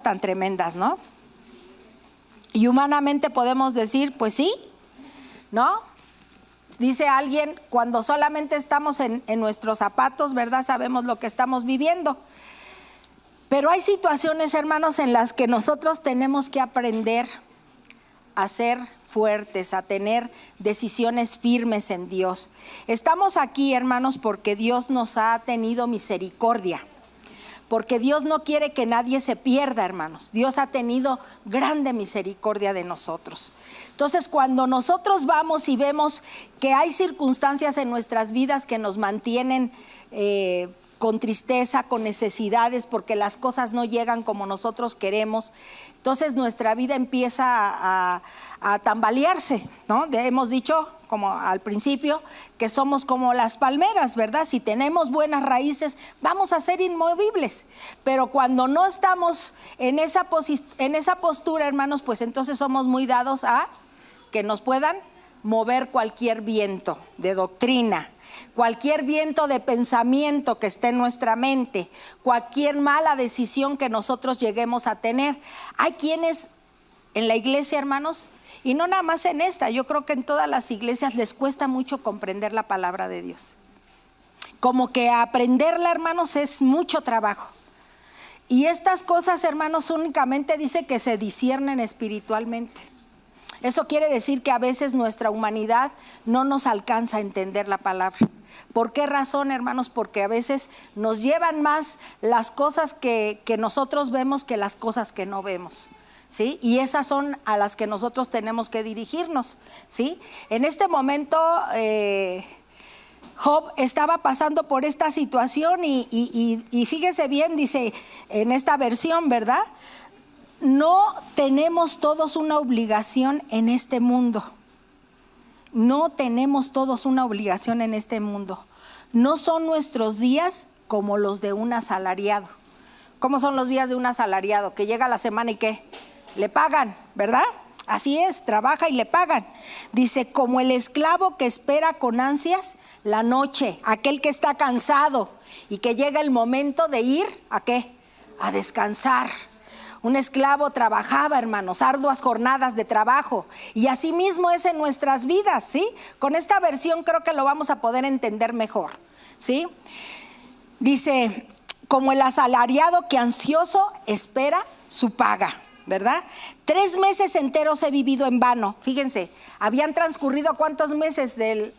tan tremendas, ¿no? Y humanamente podemos decir, pues sí, ¿no? Dice alguien, cuando solamente estamos en nuestros zapatos, ¿verdad? Sabemos lo que estamos viviendo. Pero hay situaciones, hermanos, en las que nosotros tenemos que aprender a ser fuertes, a tener decisiones firmes en Dios. Estamos aquí, hermanos, porque Dios nos ha tenido misericordia. Porque Dios no quiere que nadie se pierda, hermanos. Dios ha tenido grande misericordia de nosotros. Entonces, cuando nosotros vamos y vemos que hay circunstancias en nuestras vidas que nos mantienen con tristeza, con necesidades, porque las cosas no llegan como nosotros queremos, entonces nuestra vida empieza a tambalearse, ¿no? Hemos dicho, como al principio, que somos como las palmeras, ¿verdad? Si tenemos buenas raíces, vamos a ser inmovibles. Pero cuando no estamos en esa postura, hermanos, pues entonces somos muy dados a que nos puedan mover cualquier viento de doctrina, cualquier viento de pensamiento que esté en nuestra mente, cualquier mala decisión que nosotros lleguemos a tener. Hay quienes en la iglesia, hermanos, y no nada más en esta, yo creo que en todas las iglesias les cuesta mucho comprender la palabra de Dios. Como que aprenderla, hermanos, es mucho trabajo. Y estas cosas, hermanos, únicamente dice que se disciernen espiritualmente. Eso quiere decir que a veces nuestra humanidad no nos alcanza a entender la palabra. ¿Por qué razón, hermanos? Porque a veces nos llevan más las cosas que nosotros vemos que las cosas que no vemos, ¿sí? Y esas son a las que nosotros tenemos que dirigirnos, ¿sí? En este momento Job estaba pasando por esta situación y fíjese bien, dice en esta versión, ¿verdad? No tenemos todos una obligación en este mundo. No tenemos todos una obligación en este mundo. No son nuestros días como los de un asalariado. ¿Cómo son los días de un asalariado? Que llega la semana y ¿qué? Le pagan, ¿verdad? Así es, trabaja y le pagan. Dice, como el esclavo que espera con ansias la noche, aquel que está cansado y que llega el momento de ir, ¿a qué? A descansar. Un esclavo trabajaba, hermanos, arduas jornadas de trabajo, y así mismo es en nuestras vidas, ¿sí? Con esta versión creo que lo vamos a poder entender mejor, ¿sí? Dice, como el asalariado que ansioso espera su paga, ¿verdad? 3 meses enteros he vivido en vano. Fíjense, habían transcurrido ¿cuántos meses de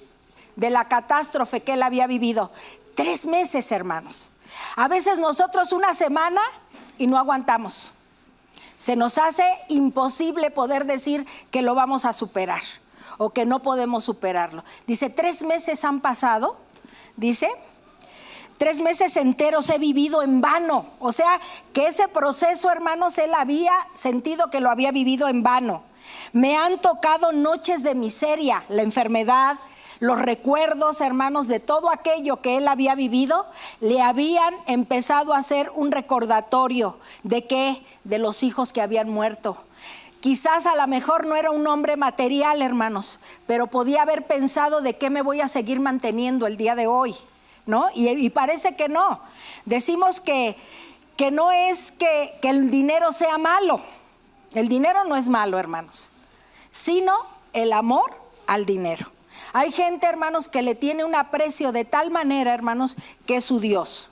la catástrofe que él había vivido? 3 meses, hermanos. A veces nosotros una semana y no aguantamos. Se nos hace imposible poder decir que lo vamos a superar o que no podemos superarlo. Dice, 3 meses han pasado, dice, 3 meses enteros he vivido en vano. O sea, que ese proceso, hermanos, él había sentido que lo había vivido en vano. Me han tocado noches de miseria, la enfermedad, los recuerdos, hermanos, de todo aquello que él había vivido, le habían empezado a hacer un recordatorio de qué, de los hijos que habían muerto. Quizás a lo mejor no era un hombre material, hermanos, pero podía haber pensado de qué me voy a seguir manteniendo el día de hoy, ¿no? Y parece que no. Decimos que no es que el dinero sea malo. El dinero no es malo, hermanos, sino el amor al dinero. Hay gente, hermanos, que le tiene un aprecio de tal manera, hermanos, que es su Dios.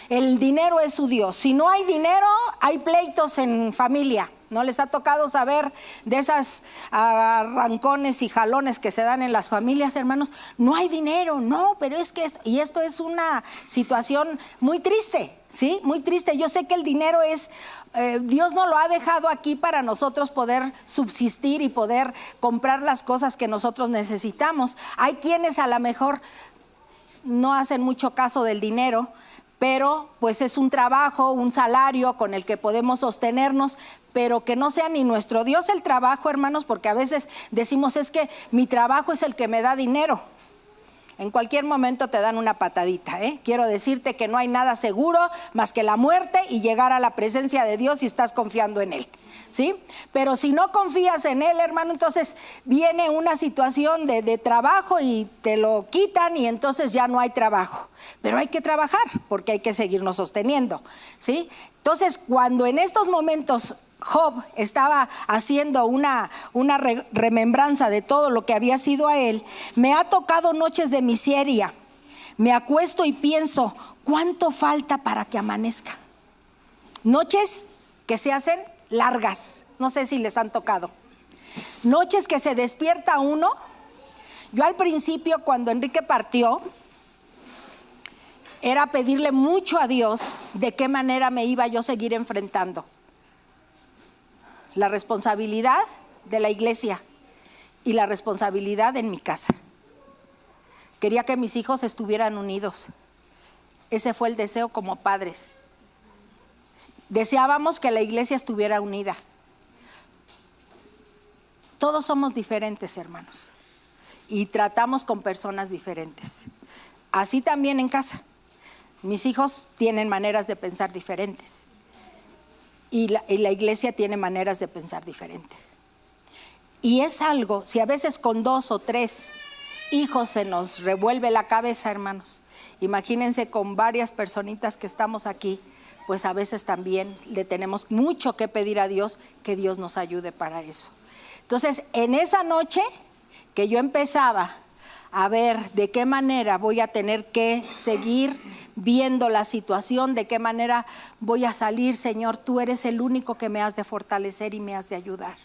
El dinero es su Dios. Si no hay dinero, hay pleitos en familia. ¿No les ha tocado saber de esas arrancones y jalones que se dan en las familias, hermanos? No hay dinero, no, pero es que esto es una situación muy triste, ¿sí? Muy triste. Yo sé que el dinero es, Dios nos lo ha dejado aquí para nosotros poder subsistir y poder comprar las cosas que nosotros necesitamos. Hay quienes a lo mejor no hacen mucho caso del dinero, pero pues es un trabajo, un salario con el que podemos sostenernos, pero que no sea ni nuestro Dios el trabajo, hermanos, porque a veces decimos es que mi trabajo es el que me da dinero. En cualquier momento te dan una patadita, ¿eh? Quiero decirte que no hay nada seguro más que la muerte y llegar a la presencia de Dios si estás confiando en Él, ¿sí? Pero si no confías en Él, hermano, entonces viene una situación de trabajo y te lo quitan y entonces ya no hay trabajo. Pero hay que trabajar porque hay que seguirnos sosteniendo, ¿sí? Entonces, cuando en estos momentos Job estaba haciendo una remembranza de todo lo que había sido a él, me ha tocado noches de miseria. Me acuesto y pienso, ¿cuánto falta para que amanezca? Noches que se hacen largas, no sé si les han tocado. Noches que se despierta uno. Yo al principio, cuando Enrique partió, era pedirle mucho a Dios de qué manera me iba yo a seguir enfrentando la responsabilidad de la iglesia y la responsabilidad en mi casa. Quería que mis hijos estuvieran unidos. Ese fue el deseo como padres. Deseábamos que la iglesia estuviera unida. Todos somos diferentes, hermanos, y tratamos con personas diferentes. Así también en casa. Mis hijos tienen maneras de pensar diferentes. Y la iglesia tiene maneras de pensar diferentes. Y es algo, si a veces con 2 o 3 hijos se nos revuelve la cabeza, hermanos, imagínense con varias personitas que estamos aquí, pues a veces también le tenemos mucho que pedir a Dios, que Dios nos ayude para eso. Entonces, en esa noche que yo empezaba a ver de qué manera voy a tener que seguir viendo la situación, de qué manera voy a salir, Señor, tú eres el único que me has de fortalecer y me has de ayudar,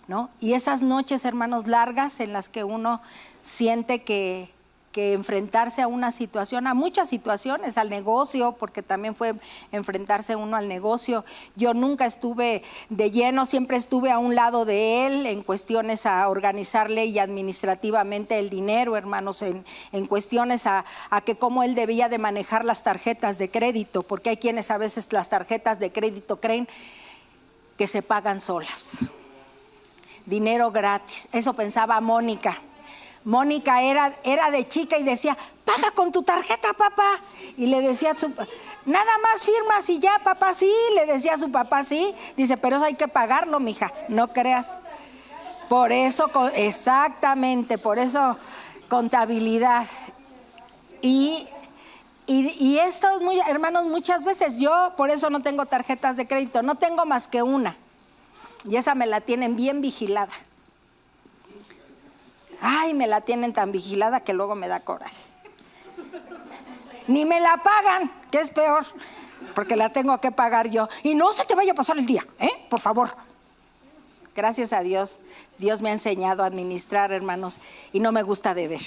¿no? Y esas noches, hermanos, largas en las que uno siente que enfrentarse a una situación, a muchas situaciones, al negocio, porque también fue enfrentarse uno al negocio. Yo nunca estuve de lleno, siempre estuve a un lado de él en cuestiones a organizarle y administrativamente el dinero, hermanos, en cuestiones a que cómo él debía de manejar las tarjetas de crédito, porque hay quienes a veces las tarjetas de crédito creen que se pagan solas. Dinero gratis, eso pensaba Mónica. Mónica era de chica y decía, paga con tu tarjeta, papá. Y le decía a su, nada más firmas y ya, papá, sí. Le decía a su papá, sí. Dice, pero eso hay que pagarlo, mija, no creas. Por eso, exactamente, por eso contabilidad. Y esto es muy, hermanos, muchas veces yo por eso no tengo tarjetas de crédito, no tengo más que una. Y esa me la tienen bien vigilada. Ay, me la tienen tan vigilada que luego me da coraje. Ni me la pagan, que es peor, porque la tengo que pagar yo. Y no se te vaya a pasar el día, por favor. Gracias a Dios, Dios me ha enseñado a administrar, hermanos, y no me gusta deber.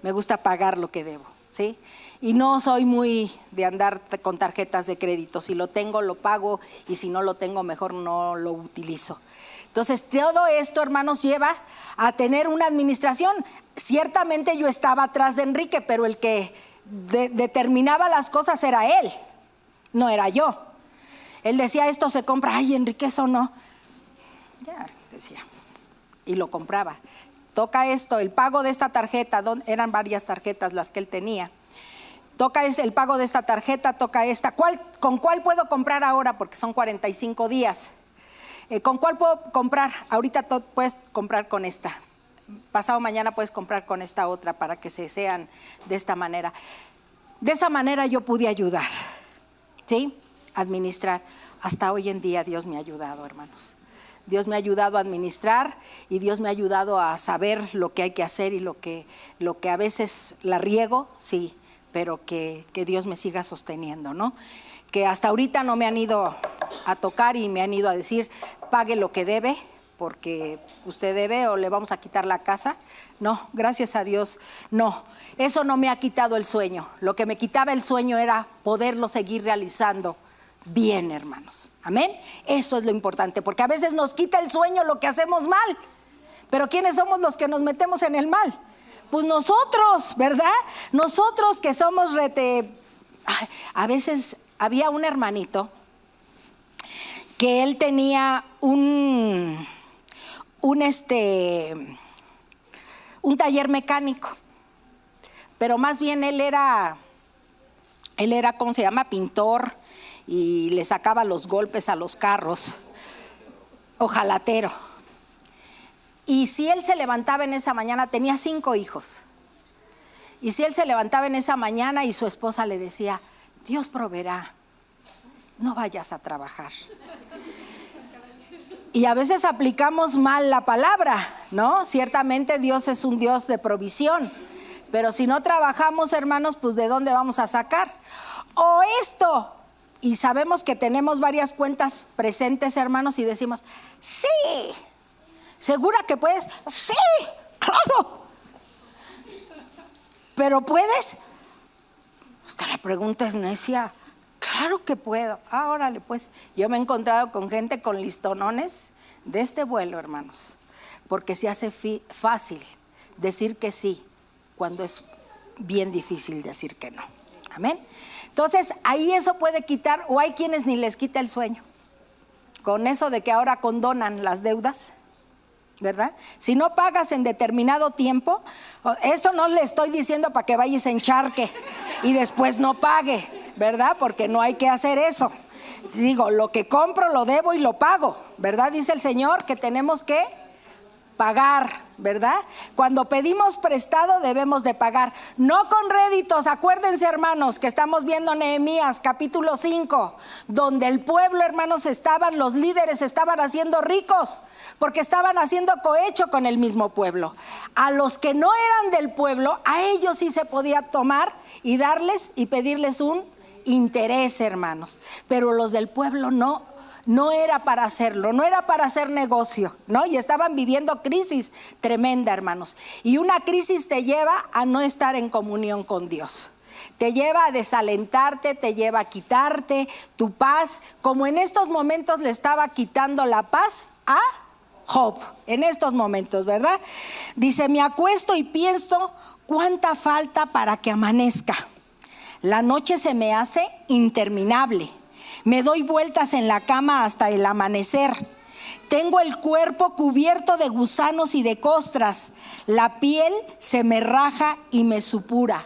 Me gusta pagar lo que debo, ¿sí? Y no soy muy de andar con tarjetas de crédito. Si lo tengo, lo pago, y si no lo tengo, mejor no lo utilizo. Entonces, todo esto, hermanos, lleva a tener una administración. Ciertamente yo estaba atrás de Enrique, pero el que determinaba las cosas era él, no era yo. Él decía, esto se compra, ay, Enrique, eso no. Ya, decía, y lo compraba. Toca esto, el pago de esta tarjeta, eran varias tarjetas las que él tenía. Toca el pago de esta tarjeta, toca esta. ¿Con cuál puedo comprar ahora? Porque son 45 días. ¿Con cuál puedo comprar? Ahorita puedes comprar con esta. Pasado mañana puedes comprar con esta otra para que se sean de esta manera. De esa manera yo pude ayudar, ¿sí? Administrar. Hasta hoy en día Dios me ha ayudado, hermanos. Dios me ha ayudado a administrar y Dios me ha ayudado a saber lo que hay que hacer y lo que a veces la riego, sí, pero que Dios me siga sosteniendo, ¿no? Que hasta ahorita no me han ido a tocar y me han ido a decir, pague lo que debe, porque usted debe o le vamos a quitar la casa. No, gracias a Dios, no. Eso no me ha quitado el sueño. Lo que me quitaba el sueño era poderlo seguir realizando bien, hermanos. Amén. Eso es lo importante, porque a veces nos quita el sueño lo que hacemos mal. Pero ¿quiénes somos los que nos metemos en el mal? Pues nosotros, ¿verdad? Nosotros que somos a veces había un hermanito que él tenía un taller mecánico, pero más bien él era, ¿cómo se llama? Pintor, y le sacaba los golpes a los carros, ojalatero. Y si él se levantaba en esa mañana, tenía 5 hijos, y si él se levantaba en esa mañana y su esposa le decía, Dios proveerá, no vayas a trabajar. Y a veces aplicamos mal la palabra, ¿no? Ciertamente Dios es un Dios de provisión, pero si no trabajamos, hermanos, pues ¿de dónde vamos a sacar? O esto, y sabemos que tenemos varias cuentas presentes, hermanos, y decimos, sí, ¿segura que puedes? Sí, claro. ¿Pero puedes? Hasta la pregunta es necia. Claro que puedo. Órale, pues. Yo me he encontrado con gente con listonones de este vuelo, hermanos, porque se hace fácil decir que sí cuando es bien difícil decir que no. Amén. Entonces ahí eso puede quitar, o hay quienes ni les quita el sueño con eso de que ahora condonan las deudas, ¿verdad? Si no pagas en determinado tiempo, eso no le estoy diciendo para que vayas a encharque y después no pague, ¿verdad? Porque no hay que hacer eso. Digo, lo que compro lo debo y lo pago, ¿verdad? Dice el Señor que tenemos que pagar, ¿verdad? Cuando pedimos prestado debemos de pagar, no con réditos. Acuérdense, hermanos, que estamos viendo Nehemías capítulo 5, donde el pueblo, hermanos, los líderes estaban haciendo ricos, porque estaban haciendo cohecho con el mismo pueblo. A los que no eran del pueblo, a ellos sí se podía tomar y darles y pedirles un interés, hermanos, pero los del pueblo no era para hacerlo, no era para hacer negocio, ¿no? Y estaban viviendo crisis tremenda, hermanos. Y una crisis te lleva a no estar en comunión con Dios. Te lleva a desalentarte, te lleva a quitarte tu paz, como en estos momentos le estaba quitando la paz a Job, en estos momentos, ¿verdad? Dice, me acuesto y pienso cuánta falta para que amanezca. La noche se me hace interminable. Me doy vueltas en la cama hasta el amanecer. Tengo el cuerpo cubierto de gusanos y de costras. La piel se me raja y me supura.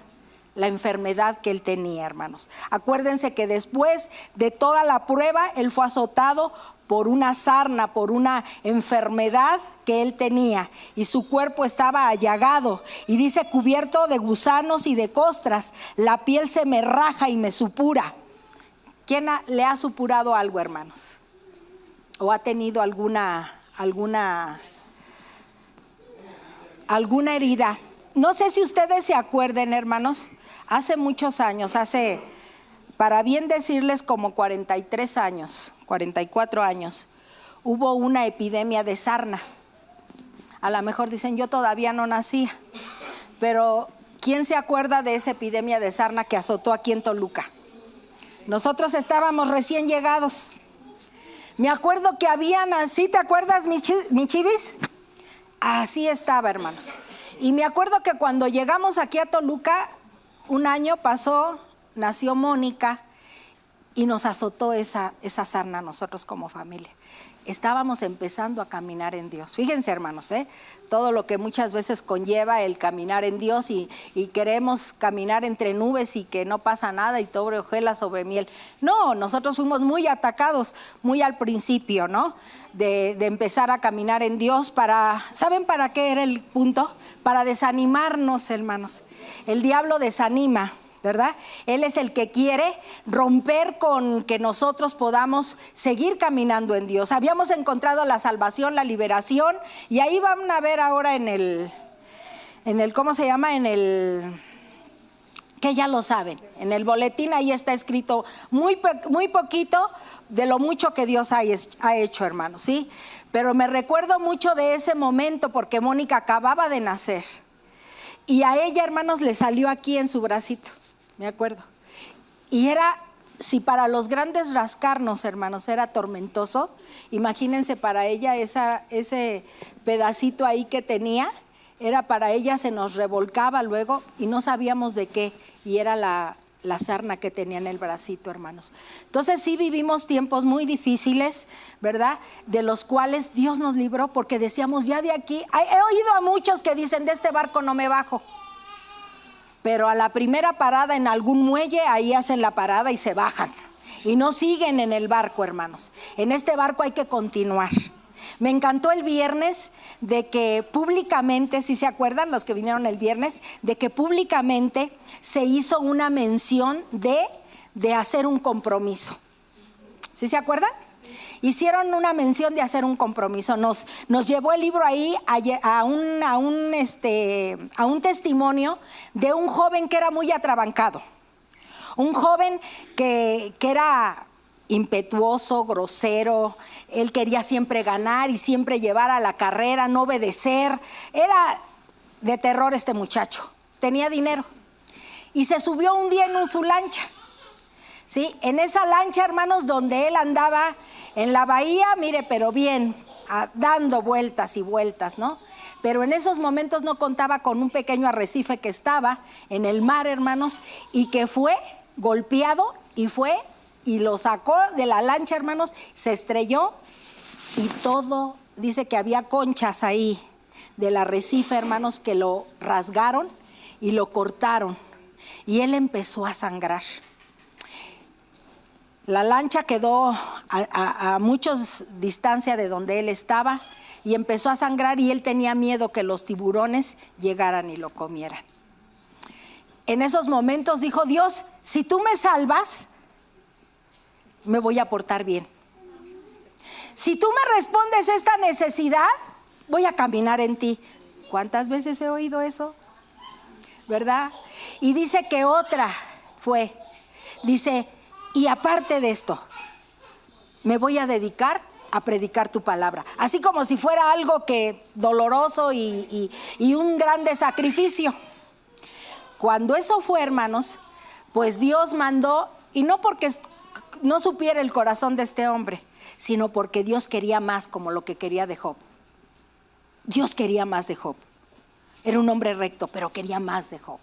La enfermedad que él tenía, hermanos. Acuérdense que después de toda la prueba, él fue azotado por una sarna, por una enfermedad que él tenía, y su cuerpo estaba allagado, y dice, cubierto de gusanos y de costras. La piel se me raja y me supura. ¿Quién le ha supurado algo, hermanos? ¿O ha tenido alguna herida? No sé si ustedes se acuerden, hermanos, hace muchos años, para bien decirles como 43 años, 44 años, hubo una epidemia de sarna. A lo mejor dicen, yo todavía no nacía, pero ¿quién se acuerda de esa epidemia de sarna que azotó aquí en Toluca? Nosotros estábamos recién llegados. Me acuerdo que habían así, ¿te acuerdas, mi chivis? Así estaba, hermanos. Y me acuerdo que cuando llegamos aquí a Toluca, un año pasó, nació Mónica y nos azotó esa sarna a nosotros como familia. Estábamos empezando a caminar en Dios. Fíjense, hermanos, todo lo que muchas veces conlleva el caminar en Dios, y queremos caminar entre nubes y que no pasa nada y sobre hojuelas sobre miel. No, nosotros fuimos muy atacados muy al principio, ¿no? De empezar a caminar en Dios ¿saben para qué era el punto? Para desanimarnos, hermanos. El diablo desanima, ¿verdad? Él es el que quiere romper con que nosotros podamos seguir caminando en Dios. Habíamos encontrado la salvación, la liberación, y ahí van a ver ahora en el ¿cómo se llama? Que ya lo saben, en el boletín ahí está escrito muy poquito de lo mucho que Dios ha hecho, hermanos, ¿sí? Pero me recuerdo mucho de ese momento porque Mónica acababa de nacer y a ella, hermanos, le salió aquí en su bracito. Me acuerdo. Y si para los grandes rascarnos, hermanos, era tormentoso, imagínense para ella ese pedacito ahí que tenía, para ella se nos revolcaba luego y no sabíamos de qué, y era la sarna que tenía en el bracito, hermanos. Entonces sí vivimos tiempos muy difíciles, ¿verdad? De los cuales Dios nos libró, porque decíamos, ya de aquí, he oído a muchos que dicen, de este barco no me bajo. pero a la primera parada en algún muelle, ahí hacen la parada y se bajan. Y no siguen en el barco, hermanos. En este barco hay que continuar. Me encantó el viernes de que públicamente, si se acuerdan los que vinieron el viernes, de que públicamente se hizo una mención de hacer un compromiso. ¿Sí se acuerdan? Hicieron una mención de hacer un compromiso. Nos llevó el libro ahí a un testimonio de un joven que era muy atrabancado. Un joven que era impetuoso, grosero. Él quería siempre ganar y siempre llevar a la carrera, no obedecer. Era de terror este muchacho. Tenía dinero. Y se subió un día en su lancha. ¿Sí? En esa lancha, hermanos, donde él andaba en la bahía, mire, pero bien, dando vueltas y vueltas, ¿no? Pero en esos momentos no contaba con un pequeño arrecife que estaba en el mar, hermanos, y que fue golpeado y lo sacó de la lancha, hermanos, se estrelló y todo, dice que había conchas ahí del arrecife, hermanos, que lo rasgaron y lo cortaron y él empezó a sangrar. La lancha quedó a muchos distancia de donde él estaba y empezó a sangrar y él tenía miedo que los tiburones llegaran y lo comieran. En esos momentos dijo: Dios, si tú me salvas, me voy a portar bien. Si tú me respondes esta necesidad, voy a caminar en ti. ¿Cuántas veces he oído eso? ¿Verdad? Y dice que otra fue, dice: y aparte de esto, me voy a dedicar a predicar tu palabra. Así como si fuera algo que doloroso y un grande sacrificio. Cuando eso fue, hermanos, pues Dios mandó, y no porque no supiera el corazón de este hombre, sino porque Dios quería más, como lo que quería de Job. Dios quería más de Job. Era un hombre recto, pero quería más de Job.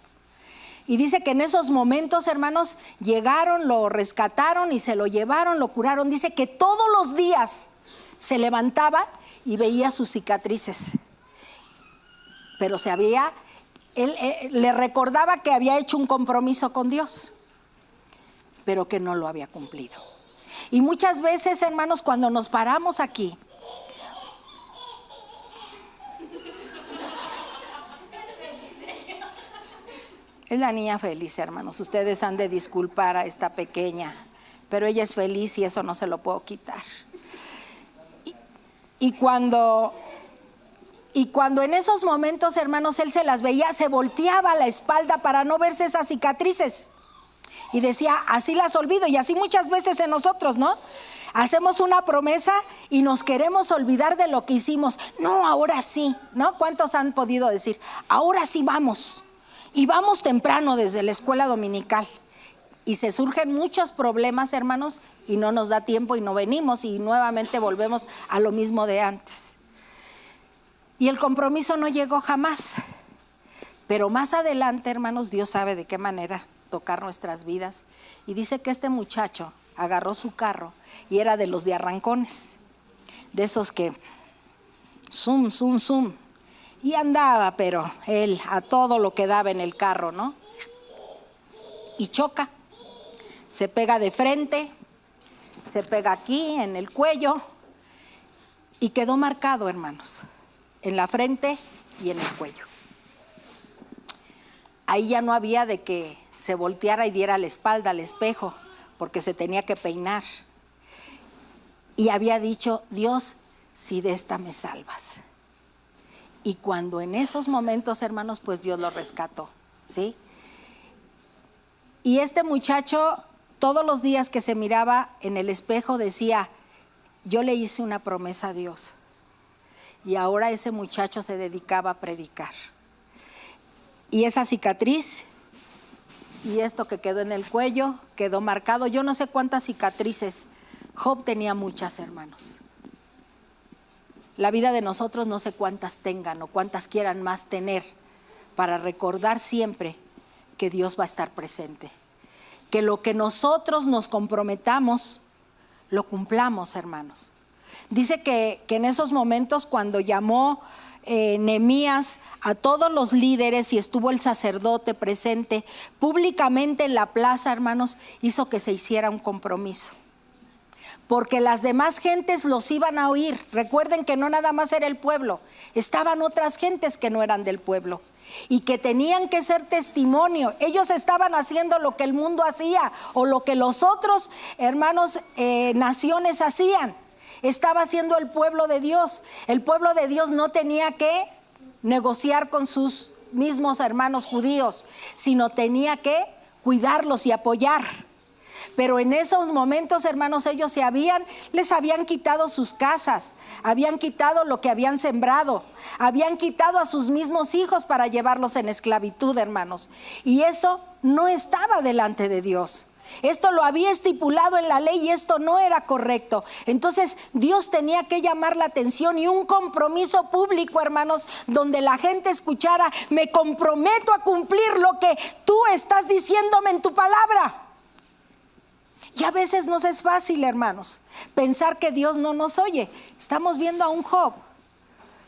Y dice que en esos momentos, hermanos, llegaron, lo rescataron y se lo llevaron, lo curaron. Dice que todos los días se levantaba y veía sus cicatrices. Pero él le recordaba que había hecho un compromiso con Dios, pero que no lo había cumplido. Y muchas veces, hermanos, cuando nos paramos aquí, es la niña feliz, hermanos. Ustedes han de disculpar a esta pequeña, pero ella es feliz y eso no se lo puedo quitar. Y cuando en esos momentos, hermanos, él se las veía, se volteaba la espalda para no verse esas cicatrices. Y decía: así las olvido. Y así muchas veces en nosotros, ¿no? Hacemos una promesa y nos queremos olvidar de lo que hicimos. No, ahora sí, ¿no? ¿Cuántos han podido decir: ahora sí vamos? Y vamos temprano desde la escuela dominical. Y se surgen muchos problemas, hermanos, y no nos da tiempo y no venimos y nuevamente volvemos a lo mismo de antes. Y el compromiso no llegó jamás. Pero más adelante, hermanos, Dios sabe de qué manera tocar nuestras vidas. Y dice que este muchacho agarró su carro y era de los de arrancones, de esos que zum, zum, zum. Y andaba, pero él a todo lo que daba en el carro, ¿no? Y choca, se pega de frente, se pega aquí en el cuello y quedó marcado, hermanos, en la frente y en el cuello. Ahí ya no había de que se volteara y diera la espalda al espejo, porque se tenía que peinar. Y había dicho: Dios, si de esta me salvas. Y cuando en esos momentos, hermanos, pues Dios lo rescató, ¿sí? Y este muchacho, todos los días que se miraba en el espejo, decía: yo le hice una promesa a Dios. Y ahora ese muchacho se dedicaba a predicar. Y esa cicatriz y esto que quedó en el cuello quedó marcado. Yo no sé cuántas cicatrices. Job tenía muchas, hermanos. La vida de nosotros no sé cuántas tengan o cuántas quieran más tener, para recordar siempre que Dios va a estar presente. Que lo que nosotros nos comprometamos, lo cumplamos, hermanos. Dice que en esos momentos, cuando llamó Nehemías a todos los líderes y estuvo el sacerdote presente públicamente en la plaza, hermanos, hizo que se hiciera un compromiso. Porque las demás gentes los iban a oír. Recuerden que no nada más era el pueblo, estaban otras gentes que no eran del pueblo y que tenían que ser testimonio. Ellos estaban haciendo lo que el mundo hacía o lo que los otros hermanos naciones hacían. Estaba haciendo el pueblo de Dios. El pueblo de Dios no tenía que negociar con sus mismos hermanos judíos, sino tenía que cuidarlos y apoyar. Pero en esos momentos, hermanos, ellos les habían quitado sus casas, habían quitado lo que habían sembrado, habían quitado a sus mismos hijos para llevarlos en esclavitud, hermanos. Y eso no estaba delante de Dios. Esto lo había estipulado en la ley y esto no era correcto. Entonces Dios tenía que llamar la atención y un compromiso público, hermanos, donde la gente escuchara: me comprometo a cumplir lo que tú estás diciéndome en tu palabra. Y a veces nos es fácil, hermanos, pensar que Dios no nos oye. Estamos viendo a un Job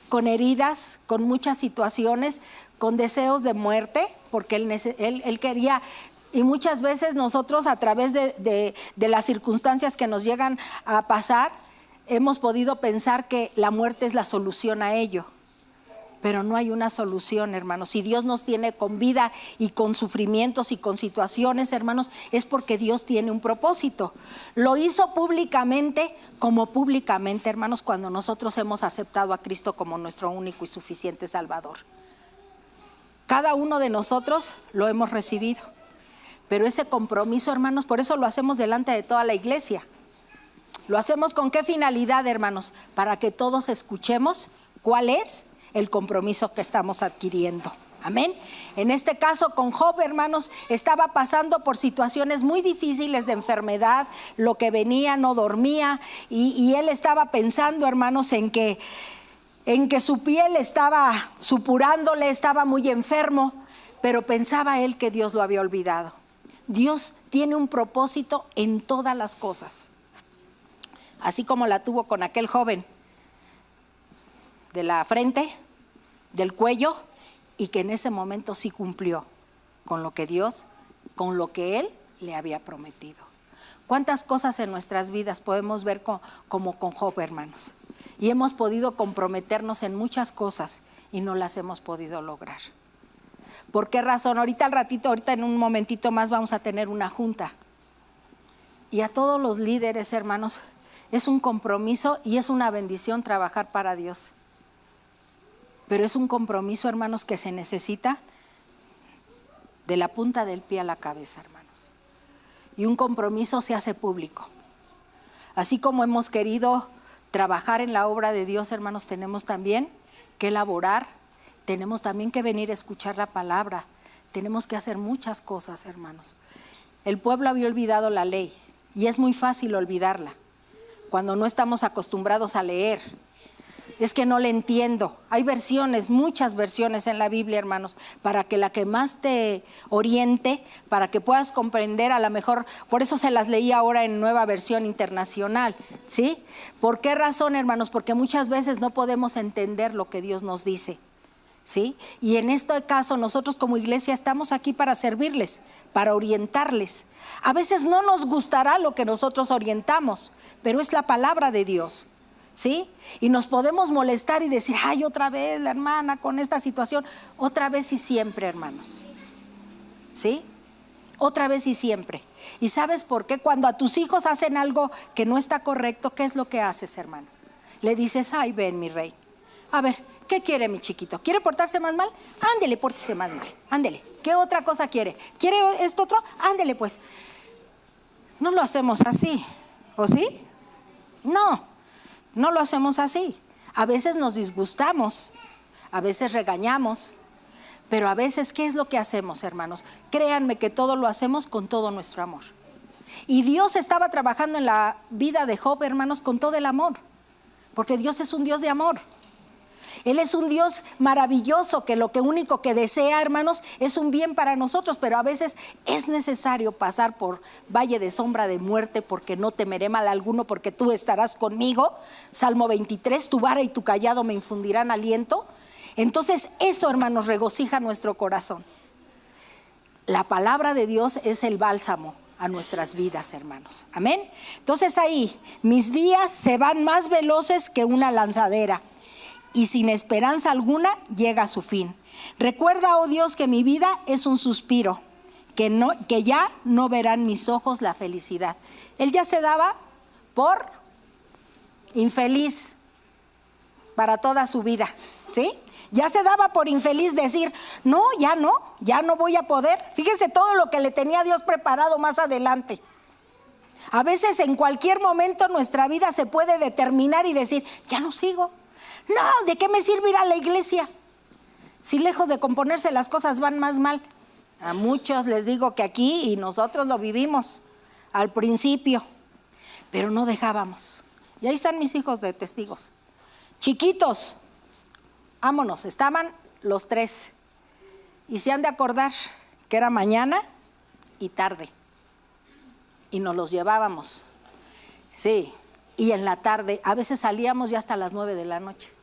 con heridas, con muchas situaciones, con deseos de muerte, porque él quería. Y muchas veces nosotros, a través de las circunstancias que nos llegan a pasar, hemos podido pensar que la muerte es la solución a ello. Pero no hay una solución, hermanos. Si Dios nos tiene con vida y con sufrimientos y con situaciones, hermanos, es porque Dios tiene un propósito. Lo hizo públicamente, hermanos, cuando nosotros hemos aceptado a Cristo como nuestro único y suficiente Salvador. Cada uno de nosotros lo hemos recibido. Pero ese compromiso, hermanos, por eso lo hacemos delante de toda la iglesia. ¿Lo hacemos con qué finalidad, hermanos? Para que todos escuchemos cuál es el compromiso que estamos adquiriendo. Amén. En este caso con Job, hermanos, estaba pasando por situaciones muy difíciles de enfermedad, lo que venía, no dormía, y él estaba pensando, hermanos, en que su piel estaba supurándole, estaba muy enfermo, pero pensaba él que Dios lo había olvidado. Dios tiene un propósito en todas las cosas, así como la tuvo con aquel joven de la frente, del cuello, y que en ese momento sí cumplió con lo que Él le había prometido. ¿Cuántas cosas en nuestras vidas podemos ver como con Job, hermanos? Y hemos podido comprometernos en muchas cosas y no las hemos podido lograr. ¿Por qué razón? Ahorita en un momentito más vamos a tener una junta. Y a todos los líderes, hermanos, es un compromiso y es una bendición trabajar para Dios. Pero es un compromiso, hermanos, que se necesita de la punta del pie a la cabeza, hermanos. Y un compromiso se hace público. Así como hemos querido trabajar en la obra de Dios, hermanos, tenemos también que elaborar, tenemos también que venir a escuchar la palabra, tenemos que hacer muchas cosas, hermanos. El pueblo había olvidado la ley y es muy fácil olvidarla cuando no estamos acostumbrados a leer. Es que no le entiendo. Hay versiones, muchas versiones en la Biblia, hermanos, para que la que más te oriente, para que puedas comprender, a lo mejor, por eso se las leí ahora en Nueva Versión Internacional, ¿sí? ¿Por qué razón, hermanos? Porque muchas veces no podemos entender lo que Dios nos dice, ¿sí? Y en este caso nosotros como iglesia estamos aquí para servirles, para orientarles. A veces no nos gustará lo que nosotros orientamos, pero es la palabra de Dios, ¿sí? Y nos podemos molestar y decir: ay, otra vez la hermana con esta situación. Otra vez y siempre, hermanos, ¿sí? Otra vez y siempre. ¿Y sabes por qué? Cuando a tus hijos hacen algo que no está correcto, ¿qué es lo que haces, hermano? Le dices: ay, ven, mi rey, a ver, ¿qué quiere mi chiquito? ¿Quiere portarse más mal? Ándele, pórtese más mal, ándele. ¿Qué otra cosa quiere? ¿Quiere esto otro? Ándele, pues. No lo hacemos así, ¿o sí? No lo hacemos así. A veces nos disgustamos, a veces regañamos, pero a veces, ¿qué es lo que hacemos, hermanos? Créanme que todo lo hacemos con todo nuestro amor. Y Dios estaba trabajando en la vida de Job, hermanos, con todo el amor, porque Dios es un Dios de amor. Él es un Dios maravilloso, que lo único que desea, hermanos, es un bien para nosotros, pero a veces es necesario pasar por valle de sombra de muerte, porque no temeré mal alguno, porque tú estarás conmigo. Salmo 23, tu vara y tu cayado me infundirán aliento. Entonces eso, hermanos, regocija nuestro corazón. La palabra de Dios es el bálsamo a nuestras vidas, hermanos. Amén. Entonces ahí, mis días se van más veloces que una lanzadera, y sin esperanza alguna llega a su fin. Recuerda, oh Dios, que mi vida es un suspiro, que ya no verán mis ojos la felicidad. Él ya se daba por infeliz para toda su vida, ¿sí? Ya se daba por infeliz decir, no voy a poder. Fíjese todo lo que le tenía Dios preparado más adelante. A veces en cualquier momento nuestra vida se puede determinar y decir, ya no sigo. No, ¿de qué me sirve ir a la iglesia? Si lejos de componerse las cosas van más mal. A muchos les digo que aquí, y nosotros lo vivimos al principio, pero no dejábamos. Y ahí están mis hijos de testigos. Chiquitos, vámonos, estaban los 3. Y se han de acordar que era mañana y tarde. Y nos los llevábamos. Sí, y en la tarde, a veces salíamos ya hasta las 9 de la noche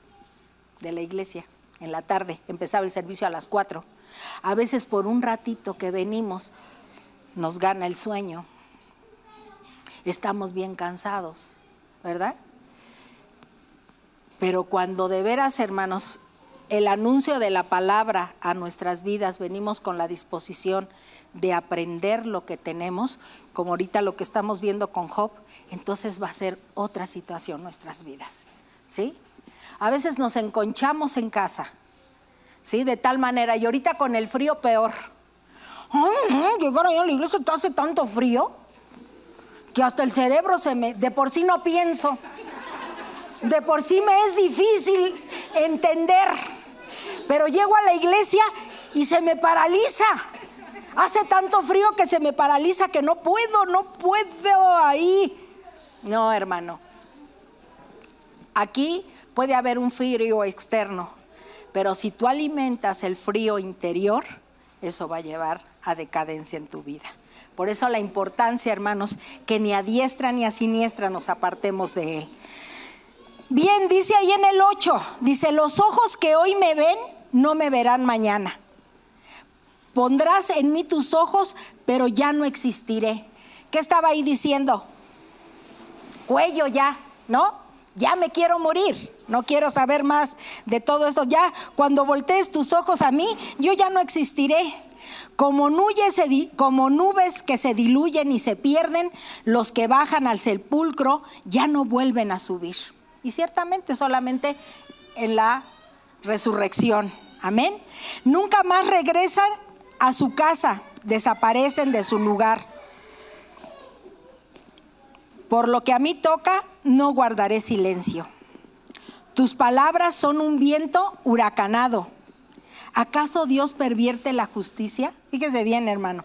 de la iglesia. En la tarde, empezaba el servicio a las 4. A veces por un ratito que venimos, nos gana el sueño. Estamos bien cansados, ¿verdad? Pero cuando de veras, hermanos, el anuncio de la palabra a nuestras vidas, venimos con la disposición de aprender lo que tenemos, como ahorita lo que estamos viendo con Job, entonces va a ser otra situación nuestras vidas, ¿sí? A veces nos enconchamos en casa, ¿sí? De tal manera, y ahorita con el frío peor. Llegar allá a la iglesia hace tanto frío que hasta el cerebro de por sí no pienso. De por sí me es difícil entender, pero llego a la iglesia y se me paraliza. Hace tanto frío que se me paraliza que no puedo ahí. No, hermano. Aquí puede haber un frío externo, pero si tú alimentas el frío interior, eso va a llevar a decadencia en tu vida. Por eso la importancia, hermanos, que ni a diestra ni a siniestra nos apartemos de él. Bien, dice ahí en el 8, dice, los ojos que hoy me ven, no me verán mañana. Pondrás en mí tus ojos, pero ya no existiré. ¿Qué estaba ahí diciendo? Cuello ya, ¿no? Ya me quiero morir, no quiero saber más de todo esto. Ya cuando voltees tus ojos a mí, yo ya no existiré. Como nubes que se diluyen y se pierden, los que bajan al sepulcro ya no vuelven a subir. Y ciertamente solamente en la resurrección. Amén. Nunca más regresan a su casa, desaparecen de su lugar. Por lo que a mí toca, no guardaré silencio. Tus palabras son un viento huracanado. ¿Acaso Dios pervierte la justicia? Fíjese bien, hermano.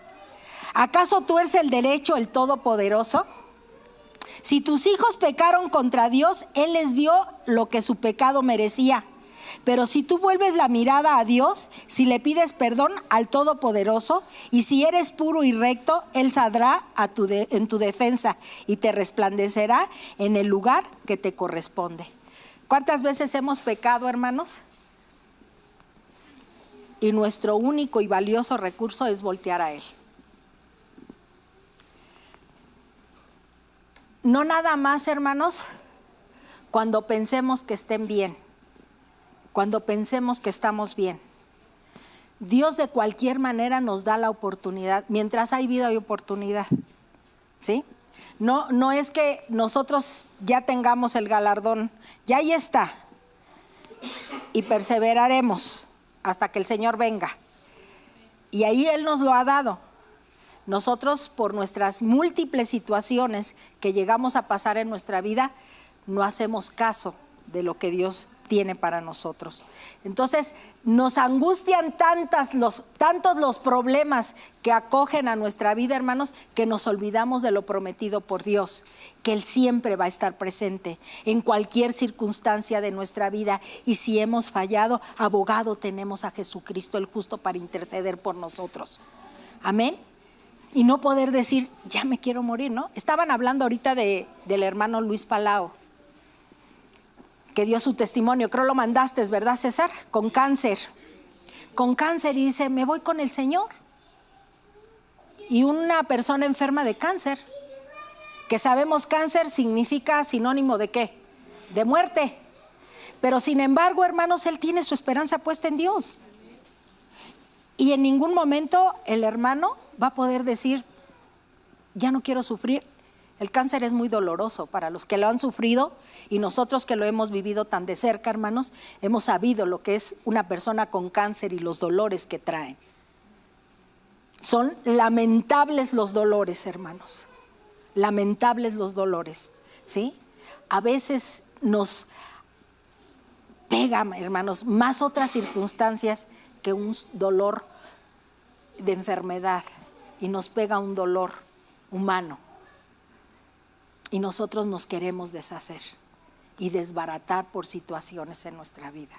¿Acaso tuerce el derecho el Todopoderoso? Si tus hijos pecaron contra Dios, Él les dio lo que su pecado merecía. Pero si tú vuelves la mirada a Dios, si le pides perdón al Todopoderoso, y si eres puro y recto, Él saldrá en tu defensa y te resplandecerá en el lugar que te corresponde. ¿Cuántas veces hemos pecado, hermanos? Y nuestro único y valioso recurso es voltear a Él. No nada más, hermanos, cuando pensemos que estén bien, cuando pensemos que estamos bien. Dios de cualquier manera nos da la oportunidad, mientras hay vida hay oportunidad, ¿sí? No es que nosotros ya tengamos el galardón, ya ahí está, y perseveraremos hasta que el Señor venga. Y ahí Él nos lo ha dado. Nosotros, por nuestras múltiples situaciones que llegamos a pasar en nuestra vida, no hacemos caso de lo que Dios tiene para nosotros. Entonces nos angustian tantos los problemas que acogen a nuestra vida, hermanos, que nos olvidamos de lo prometido por Dios, que Él siempre va a estar presente en cualquier circunstancia de nuestra vida. Y si hemos fallado, abogado tenemos a Jesucristo el justo para interceder por nosotros. Amén. Y no poder decir, ya me quiero morir, ¿no? Estaban hablando ahorita del hermano Luis Palau, que dio su testimonio, creo lo mandaste, ¿verdad, César? Con cáncer, y dice, me voy con el Señor. Y una persona enferma de cáncer, que sabemos cáncer significa sinónimo de ¿qué? De muerte. Pero sin embargo, hermanos, él tiene su esperanza puesta en Dios. Y en ningún momento el hermano va a poder decir, ya no quiero sufrir. El cáncer es muy doloroso para los que lo han sufrido, y nosotros que lo hemos vivido tan de cerca, hermanos, hemos sabido lo que es una persona con cáncer y los dolores que traen. Son lamentables los dolores, hermanos. Lamentables los dolores, ¿sí? A veces nos pega, hermanos, más otras circunstancias que un dolor de enfermedad, y nos pega un dolor humano. Y nosotros nos queremos deshacer y desbaratar por situaciones en nuestra vida.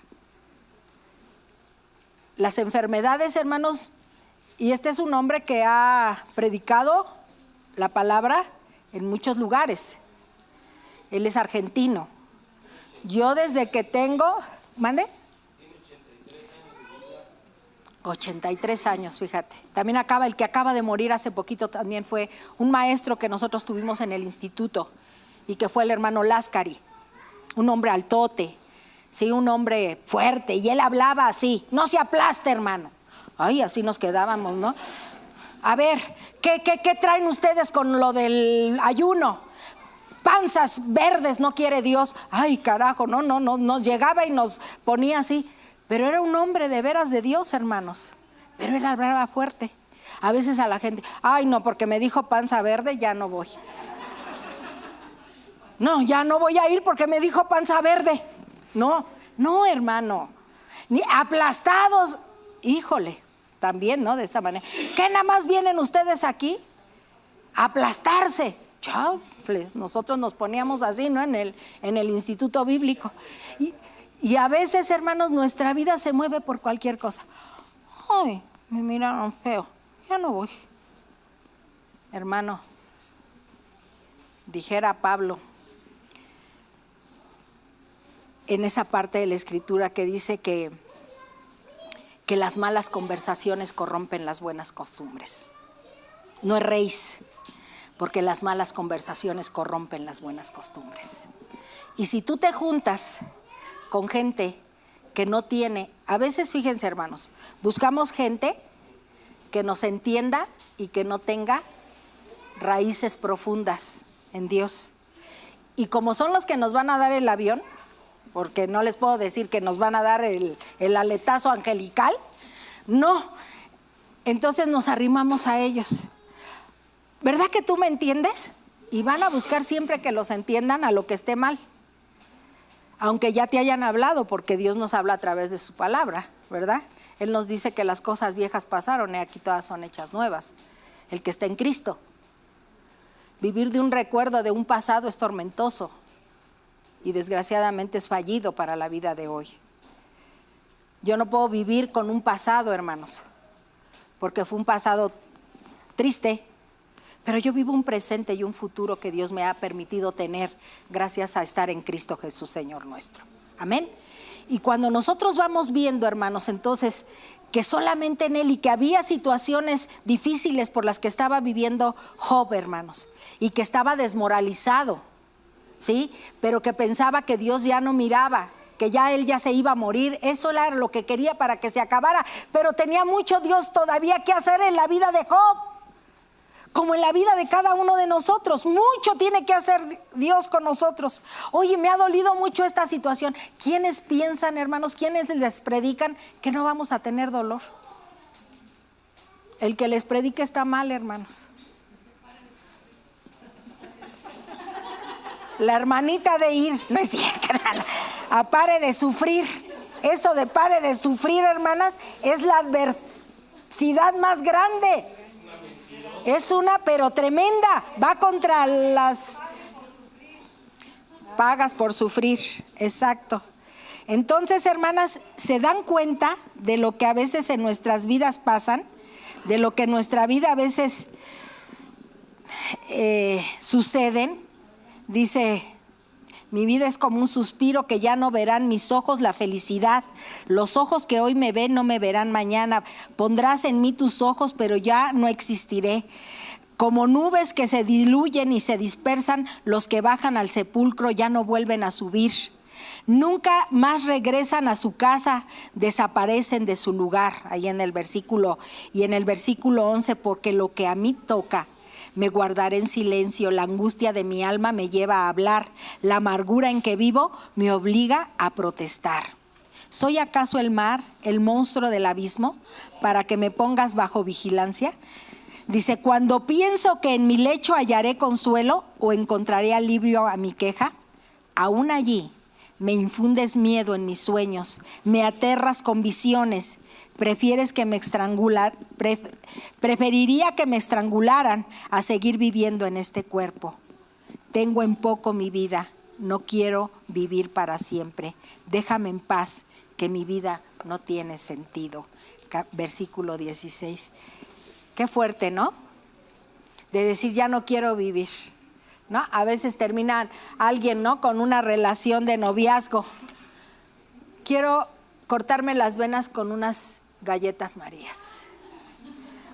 Las enfermedades, hermanos, y este es un hombre que ha predicado la palabra en muchos lugares. Él es argentino. Yo desde que tengo, ¿mande? 83 años, fíjate. También el que acaba de morir hace poquito también fue un maestro que nosotros tuvimos en el instituto, y que fue el hermano Láscari, un hombre altote, sí, un hombre fuerte, y él hablaba así, no se aplaste, hermano. Ay, así nos quedábamos, ¿no? A ver, ¿qué traen ustedes con lo del ayuno? Panzas verdes no quiere Dios. Ay, carajo, no, llegaba y nos ponía así. Pero era un hombre de veras de Dios, hermanos. Pero él hablaba fuerte. A veces a la gente, ay, no, porque me dijo panza verde, ya no voy. No, ya no voy a ir porque me dijo panza verde. No, hermano. Ni aplastados, híjole, también, ¿no? De esa manera. ¿Qué nada más vienen ustedes aquí? A aplastarse. Chaufles, nosotros nos poníamos así, ¿no? En el instituto bíblico. Y a veces, hermanos, nuestra vida se mueve por cualquier cosa. Ay, me miraron feo, ya no voy. Hermano, dijera Pablo en esa parte de la Escritura que dice que las malas conversaciones corrompen las buenas costumbres. No erréis, porque las malas conversaciones corrompen las buenas costumbres. Y si tú te juntas con gente que no tiene, a veces, fíjense, hermanos, buscamos gente que nos entienda y que no tenga raíces profundas en Dios. Y como son los que nos van a dar el avión, porque no les puedo decir que nos van a dar el aletazo angelical, no, entonces nos arrimamos a ellos. ¿Verdad que tú me entiendes? Y van a buscar siempre que los entiendan a lo que esté mal. Aunque ya te hayan hablado, porque Dios nos habla a través de su palabra, ¿verdad? Él nos dice que las cosas viejas pasaron y aquí todas son hechas nuevas. El que está en Cristo. Vivir de un recuerdo de un pasado es tormentoso y desgraciadamente es fallido para la vida de hoy. Yo no puedo vivir con un pasado, hermanos, porque fue un pasado triste, pero yo vivo un presente y un futuro que Dios me ha permitido tener gracias a estar en Cristo Jesús, Señor nuestro. Amén. Y cuando nosotros vamos viendo, hermanos, entonces que solamente en Él, y que había situaciones difíciles por las que estaba viviendo Job, hermanos, y que estaba desmoralizado, ¿sí? Pero que pensaba que Dios ya no miraba, que ya él ya se iba a morir. Eso era lo que quería para que se acabara, pero tenía mucho Dios todavía que hacer en la vida de Job, como en la vida de cada uno de nosotros. Mucho tiene que hacer Dios con nosotros. Oye, me ha dolido mucho esta situación. ¿Quiénes piensan, hermanos, quiénes les predican que no vamos a tener dolor? El que les predica está mal, hermanos. La hermanita de ir, no es cierto, a pare de sufrir. Eso de pare de sufrir, hermanas, es la adversidad más grande. Es una, pero tremenda. Va contra las pagas por sufrir. Exacto. Entonces, hermanas, ¿se dan cuenta de lo que a veces en nuestras vidas pasan? De lo que en nuestra vida a veces suceden. Dice Mi vida es como un suspiro que ya no verán mis ojos la felicidad. Los ojos que hoy me ven no me verán mañana. Pondrás en mí tus ojos, pero ya no existiré. Como nubes que se diluyen y se dispersan, los que bajan al sepulcro ya no vuelven a subir. Nunca más regresan a su casa, desaparecen de su lugar. Ahí en el versículo, y en el versículo 11, porque lo que a mí toca, me guardaré en silencio. La angustia de mi alma me lleva a hablar. La amargura en que vivo me obliga a protestar. ¿Soy acaso el mar, el monstruo del abismo, para que me pongas bajo vigilancia? Dice, cuando pienso que en mi lecho hallaré consuelo o encontraré alivio a mi queja, aún allí me infundes miedo en mis sueños, me aterras con visiones. Preferiría que me estrangularan a seguir viviendo en este cuerpo. Tengo en poco mi vida, no quiero vivir para siempre. Déjame en paz, que mi vida no tiene sentido. Versículo 16. Qué fuerte, ¿no? De decir, ya no quiero vivir, ¿no? A veces termina alguien, ¿no?, con una relación de noviazgo. Quiero cortarme las venas con unas galletas Marías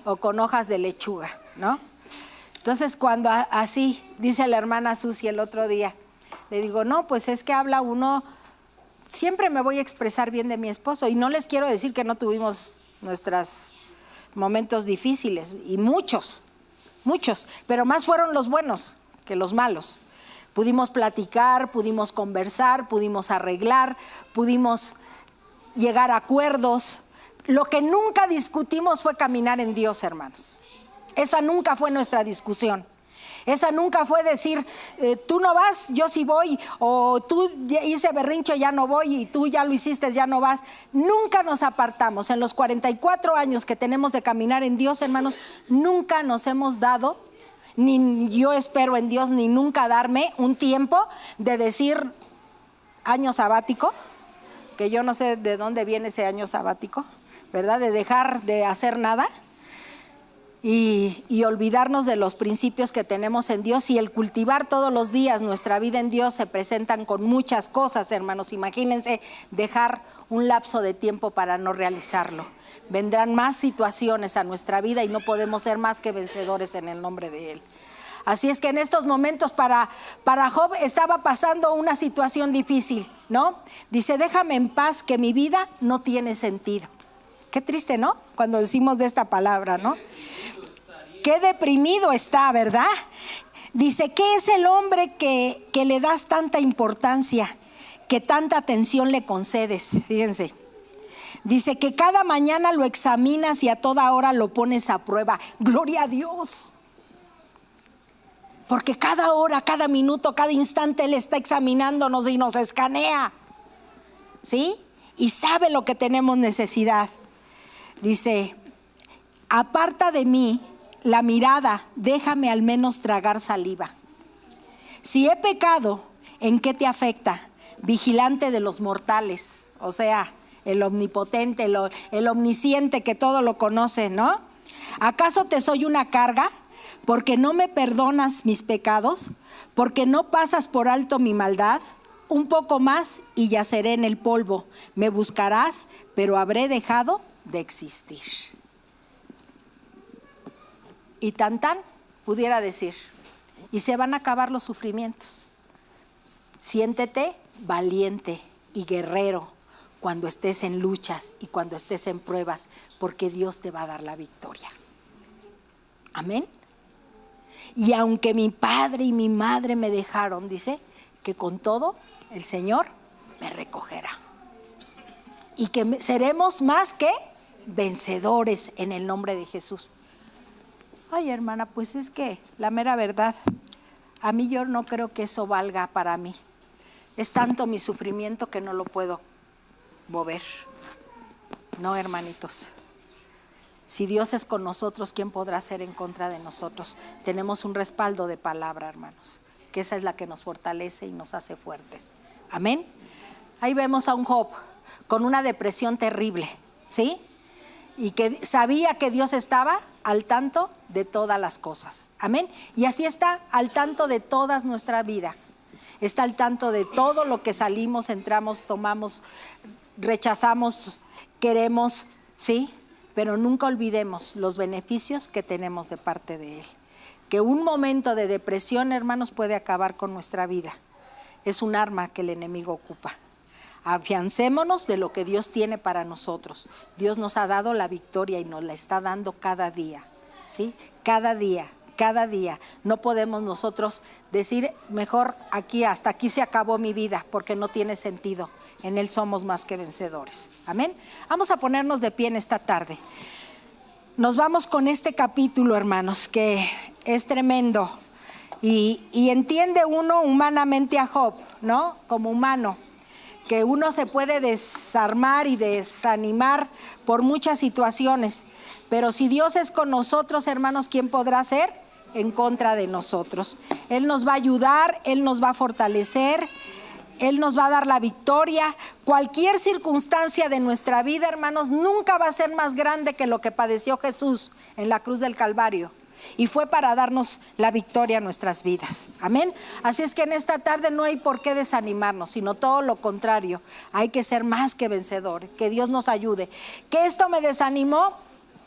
o con hojas de lechuga, ¿no? Entonces, cuando así dice la hermana Susi el otro día, le digo, no, pues es que habla uno, siempre me voy a expresar bien de mi esposo, y no les quiero decir que no tuvimos nuestros momentos difíciles, y muchos, pero más fueron los buenos que los malos. Pudimos platicar, pudimos conversar, pudimos arreglar, pudimos llegar a acuerdos. Lo que nunca discutimos fue caminar en Dios, hermanos. Esa nunca fue nuestra discusión. Esa nunca fue decir, tú no vas, yo sí voy, o tú hice berrinche, ya no voy, y tú ya lo hiciste, ya no vas. Nunca nos apartamos. En los 44 años que tenemos de caminar en Dios, hermanos, nunca nos hemos dado, ni yo espero en Dios, ni nunca darme un tiempo de decir año sabático, que yo no sé de dónde viene ese año sabático, ¿verdad? De dejar de hacer nada y olvidarnos de los principios que tenemos en Dios, y el cultivar todos los días nuestra vida en Dios se presentan con muchas cosas, hermanos. Imagínense dejar un lapso de tiempo para no realizarlo. Vendrán más situaciones a nuestra vida y no podemos ser más que vencedores en el nombre de Él. Así es que en estos momentos para Job estaba pasando una situación difícil, ¿no? Dice, déjame en paz, que mi vida no tiene sentido. Qué triste, ¿no? Cuando decimos de esta palabra, ¿no? Qué deprimido está, ¿verdad? Dice, ¿qué es el hombre que le das tanta importancia, que tanta atención le concedes? Fíjense. Dice que cada mañana lo examinas y a toda hora lo pones a prueba. Gloria a Dios. Porque cada hora, cada minuto, cada instante Él está examinándonos y nos escanea, ¿sí? Y sabe lo que tenemos necesidad. Dice, aparta de mí la mirada, déjame al menos tragar saliva. Si he pecado, ¿en qué te afecta? Vigilante de los mortales, o sea, el omnipotente, el omnisciente que todo lo conoce, ¿no? ¿Acaso te soy una carga? Porque no me perdonas mis pecados, porque no pasas por alto mi maldad. Un poco más y yaceré en el polvo. Me buscarás, pero habré dejado de existir. Y tan pudiera decir, y se van a acabar los sufrimientos. Siéntete valiente y guerrero cuando estés en luchas y cuando estés en pruebas, porque Dios te va a dar la victoria. Amén. Y aunque mi padre y mi madre me dejaron, dice, que con todo el Señor me recogerá. Y que seremos más que vencedores en el nombre de Jesús. Ay, hermana, pues es que la mera verdad, a mí yo no creo que eso valga para mí. Es tanto mi sufrimiento que no lo puedo mover. No, hermanitos. Si Dios es con nosotros, ¿quién podrá ser en contra de nosotros? Tenemos un respaldo de palabra, hermanos, que esa es la que nos fortalece y nos hace fuertes. Amén. Ahí vemos a un Job con una depresión terrible, ¿sí? Y que sabía que Dios estaba al tanto de todas las cosas. Amén. Y así está al tanto de toda nuestra vida. está al tanto de todo lo que salimos, entramos, tomamos, rechazamos, queremos, ¿sí? Pero nunca olvidemos los beneficios que tenemos de parte de Él. Que un momento de depresión, hermanos, puede acabar con nuestra vida. Es un arma que el enemigo ocupa. Afiancémonos de lo que Dios tiene para nosotros. Dios nos ha dado la victoria y nos la está dando cada día, ¿sí? Cada día. Cada día. No podemos nosotros decir, mejor aquí, hasta aquí se acabó mi vida, porque no tiene sentido. En Él somos más que vencedores. Amén. Vamos a ponernos de pie en esta tarde. Nos vamos con este capítulo, hermanos, que es tremendo. Y entiende uno humanamente a Job, ¿no? Como humano. Que uno se puede desarmar y desanimar por muchas situaciones. Pero si Dios es con nosotros, hermanos, ¿quién podrá ser en contra de nosotros? Él nos va a ayudar, Él nos va a fortalecer, Él nos va a dar la victoria. Cualquier circunstancia de nuestra vida, hermanos, nunca va a ser más grande que lo que padeció Jesús en la cruz del Calvario. Y fue para darnos la victoria a nuestras vidas. Amén. Así es que en esta tarde no hay por qué desanimarnos, sino todo lo contrario. Hay que ser más que vencedores. Que Dios nos ayude. Que esto me desanimó.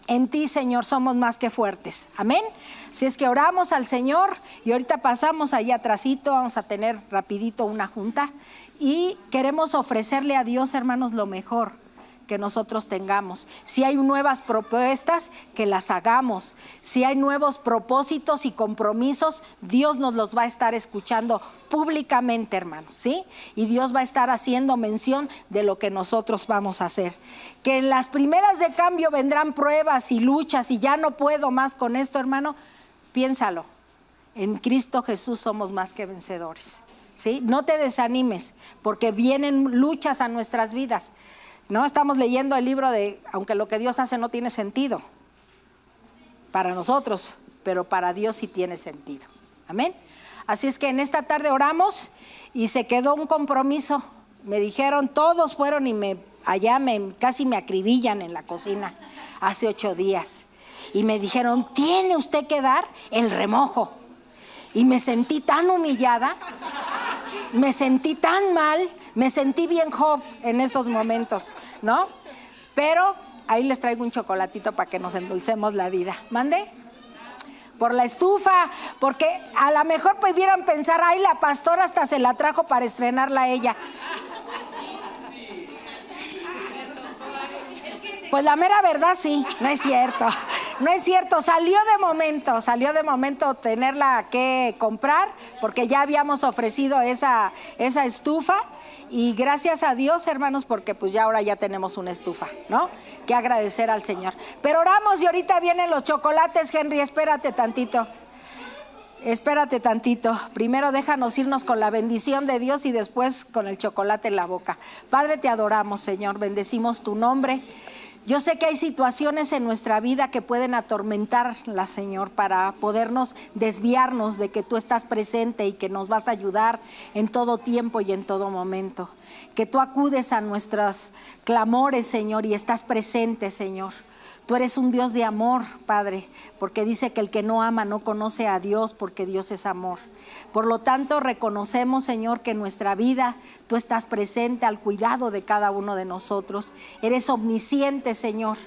En ti, Señor, somos más que fuertes. Amén. Si es que oramos al Señor y ahorita pasamos allá atrásito, vamos a tener rapidito una junta y queremos ofrecerle a Dios, hermanos, lo mejor que nosotros tengamos. Si hay nuevas propuestas, que las hagamos. Si hay nuevos propósitos y compromisos, Dios nos los va a estar escuchando públicamente, hermanos, ¿sí? Y Dios va a estar haciendo mención de lo que nosotros vamos a hacer. Que en las primeras de cambio vendrán pruebas y luchas y ya no puedo más con esto, hermano. Piénsalo. En Cristo Jesús somos más que vencedores, ¿sí? No te desanimes, porque vienen luchas a nuestras vidas. No estamos leyendo el libro de, aunque lo que Dios hace no tiene sentido para nosotros, pero para Dios sí tiene sentido. Amén. Así es que en esta tarde oramos y se quedó un compromiso. Me dijeron, todos fueron y casi me acribillan en la cocina hace 8 días. Y me dijeron, tiene usted que dar el remojo. Y me sentí tan humillada, me sentí tan mal. Me sentí bien Job en esos momentos, ¿no? Pero ahí les traigo un chocolatito para que nos endulcemos la vida. ¿Mande? Por la estufa, porque a lo mejor pudieran pensar, ay, la pastora hasta se la trajo para estrenarla a ella. Pues la mera verdad sí, no es cierto. No es cierto, salió de momento tenerla que comprar, porque ya habíamos ofrecido esa estufa. Y gracias a Dios, hermanos, porque pues ya ahora ya tenemos una estufa, ¿no? Que agradecer al Señor. Pero oramos y ahorita vienen los chocolates, Henry, espérate tantito. Primero déjanos irnos con la bendición de Dios y después con el chocolate en la boca. Padre, te adoramos, Señor, bendecimos tu nombre. Yo sé que hay situaciones en nuestra vida que pueden atormentarla, Señor, para podernos desviarnos de que tú estás presente y que nos vas a ayudar en todo tiempo y en todo momento. Que tú acudes a nuestros clamores, Señor, y estás presente, Señor. Tú eres un Dios de amor, Padre, porque dice que el que no ama no conoce a Dios, porque Dios es amor. Por lo tanto, reconocemos, Señor, que en nuestra vida tú estás presente al cuidado de cada uno de nosotros. Eres omnisciente, Señor.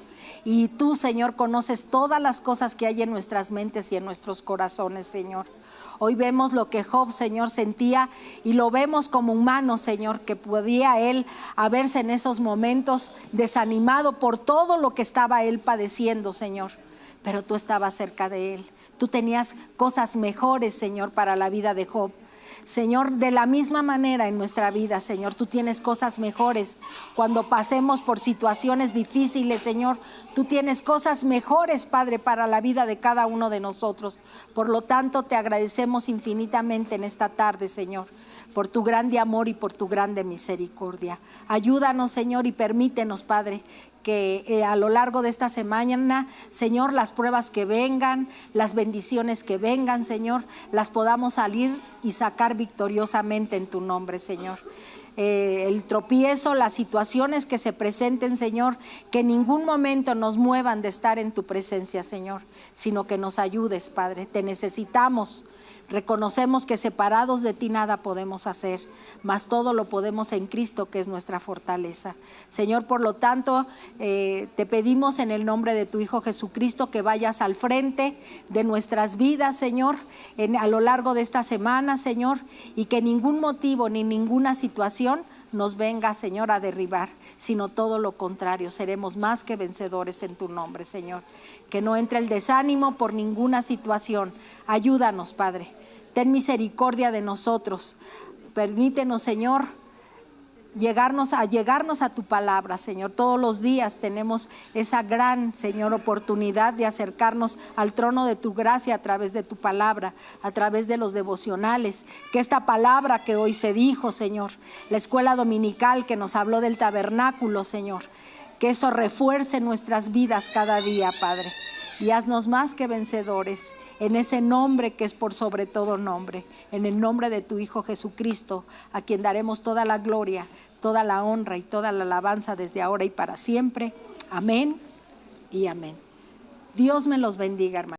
Y tú, Señor, conoces todas las cosas que hay en nuestras mentes y en nuestros corazones, Señor. Hoy vemos lo que Job, Señor, sentía y lo vemos como humano, Señor, que podía él haberse en esos momentos desanimado por todo lo que estaba él padeciendo, Señor. Pero tú estabas cerca de él. Tú tenías cosas mejores, Señor, para la vida de Job. Señor, de la misma manera en nuestra vida, Señor, tú tienes cosas mejores. Cuando pasemos por situaciones difíciles, Señor, tú tienes cosas mejores, Padre, para la vida de cada uno de nosotros. Por lo tanto, te agradecemos infinitamente en esta tarde, Señor, por tu grande amor y por tu grande misericordia. Ayúdanos, Señor, y permítenos, Padre, que a lo largo de esta semana, Señor, las pruebas que vengan, las bendiciones que vengan, Señor, las podamos salir y sacar victoriosamente en tu nombre, Señor. El tropiezo, las situaciones que se presenten, Señor, que en ningún momento nos muevan de estar en tu presencia, Señor, sino que nos ayudes, Padre. Te necesitamos. Reconocemos que separados de ti nada podemos hacer, mas todo lo podemos en Cristo, que es nuestra fortaleza. Señor, por lo tanto, te pedimos en el nombre de tu Hijo Jesucristo que vayas al frente de nuestras vidas, Señor, a lo largo de esta semana, Señor, y que ningún motivo ni ninguna situación nos venga, Señor, a derribar, sino todo lo contrario, seremos más que vencedores en tu nombre, Señor. Que no entre el desánimo por ninguna situación. Ayúdanos, Padre, ten misericordia de nosotros. Permítenos, Señor, llegarnos a tu palabra, Señor. Todos los días tenemos esa gran, Señor, oportunidad de acercarnos al trono de tu gracia a través de tu palabra, a través de los devocionales. Que esta palabra que hoy se dijo, Señor, la escuela dominical que nos habló del tabernáculo, Señor, que eso refuerce nuestras vidas cada día, Padre. Y haznos más que vencedores en ese nombre que es por sobre todo nombre, en el nombre de tu Hijo Jesucristo, a quien daremos toda la gloria, toda la honra y toda la alabanza desde ahora y para siempre. Amén y amén. Dios me los bendiga, hermano.